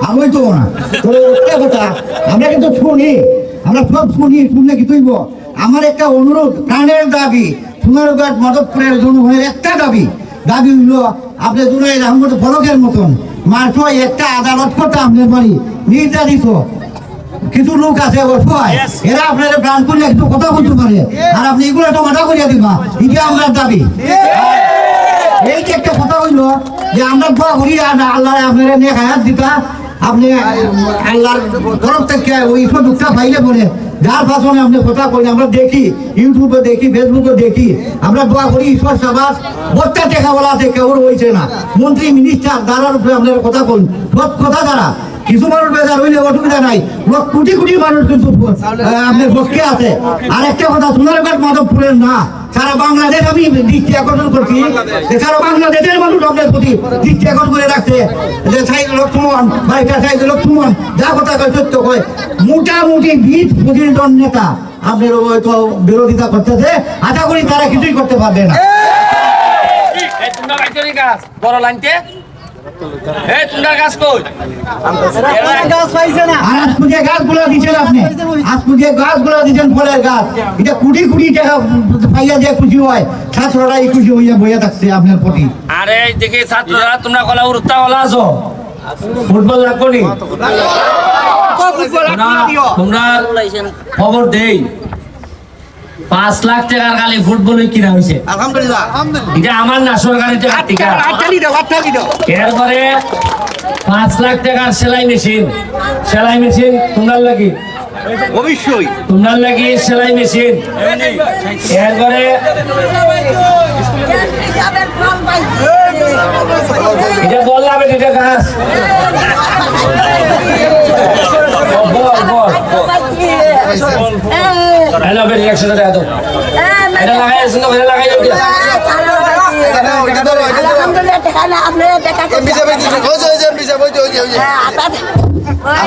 আমি তো না কথা আমরা কিন্তু শুনি, আমরা সব শুনলে কি তুইব। আমার একটা অনুরোধ, প্রাণের দাবি, সোনারঘাট মাধবপুরের জনগণের একটা দাবি হইলো আপনি জুনাইদ আহমদ ফরকের মতন মাত্র একটা আদালত করতে আপনার বাড়ি নির্ধারিত কিছু লোক আছে এরা আপনার প্রাণ করলে একটু কথা বলতে পারে, আর আপনি এগুলো তো মাথা করিয়া দিবা, এটা আমার দাবি। এই যে একটা কথা হইলো যে আমরা দোয়া করি আল্লাহ আপনারা নেক হায়াত দিতা, আপনি আল্লাহর তরফ থেকে ওই দুঃখটা পাইলে বলে যার ভাষণে আপনি কথা করি আমরা দেখি, ইউটিউবে দেখি, ফেসবুকে দেখি, আমরা দোয়া করি ঈশ্বর সমাজ বর্তা টেকা বলা আছে কেউ হয়েছে না, মন্ত্রী মিনিস্টার দ্বারার উপরে আপনার কথা বলুন, সব কথা দ্বারা কিছু মানুষ বেজার হইলে অসুবিধা নাই, কোটি কোটি মানুষ কিন্তু আপনার পক্ষে আছে। আর একটা কথা, সোনারঘাট মাধবপুরের না, সারা বাংলাদেশ আমি দৃষ্টি আকর্ষণ করছি, সারা বাংলাদেশের মানুষ আপনার প্রতি দৃষ্টি আকর্ষণ করে রাখছে যে সাইদ লক্ষ্মণ বা এটা সাইদ লক্ষ্মণ যা কথা কয় সত্য কয়, মোটামুটি 20-25 জন নেতা আপনার হয়তো বিরোধিতা করতেছে, আশা করি তারা কিছুই করতে পারবে না। বড় লাইনতে গাছগুলো দিচ্ছেন আপনি, গাছগুলো দিচ্ছেন ফলের গাছ, এটা কোটি কোটি টাকা পাইয়া যে খুশি হয়, ছাত্ররা এই খুশি হইয়া বইয়া থাকছে আপনার প্রতি। আরে দেখে ছাত্ররা তোমরা কলা উড়তা কলা আছো, ফুটবল রাখনি তোমরা খবর দেই 5 লাখ টাকার খালি ফুটবল কিনা হয়েছে, আলহামদুলিল্লাহ। এটা আমার না, সরকারি টাকা। এরপরে 5 লাখ টাকার সেলাই মেশিন তোমরা লাগি, অবশ্যই তোমরা লাগি সেলাই মেশিন। এরপরে এটা বললাম, এটা গাছ হ্যালো বেরি 100 টাকা দাও, এটা লাগাই আছে না, এটা লাগাই দাও। আলহামদুলিল্লাহ টাকা না আপনি টাকা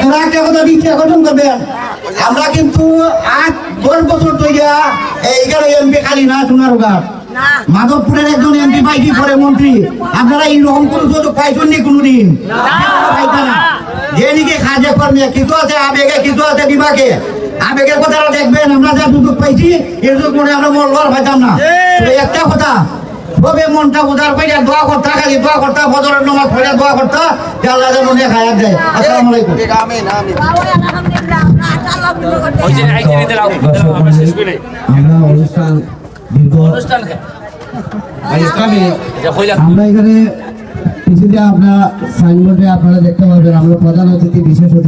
আপনারা একটা কথা দিচ্ছি আকর্ষণ করবেন, আমরা কিন্তু 8-10 বছর ধরে এইখানে এমপি খালি না, সোনারঘাট মাধবপুরের একজন এমপি পাইছি পরে মন্ত্রী, আপনারা এইরকম কোনো সুযোগ পাইছেন নি কোনোদিন? যে দিকে কাজে কর্মে কিছু আছে, আবেগে কিছু আছে, বিভাগে আবেগের কথাটা দেখবেন, আমরা যা সুযোগ পাইছি এর সুযোগ মনে আমরা মরবার পাইতাম না। একটা কথা, তবে মনটা উদার করে দোয়া করতা, খালি দোয়া করতা, ফজরের নামাজ পড়ে দোয়া করতা যে আল্লাহ যেন নেক হায়াত দেয়। আসসালামু আলাইকুম। আমরা এখানে আপনারা সাইনবোর্ডে আপনারা দেখতে পাবেন আমরা প্রধান অতিথি বিশেষ অতিথি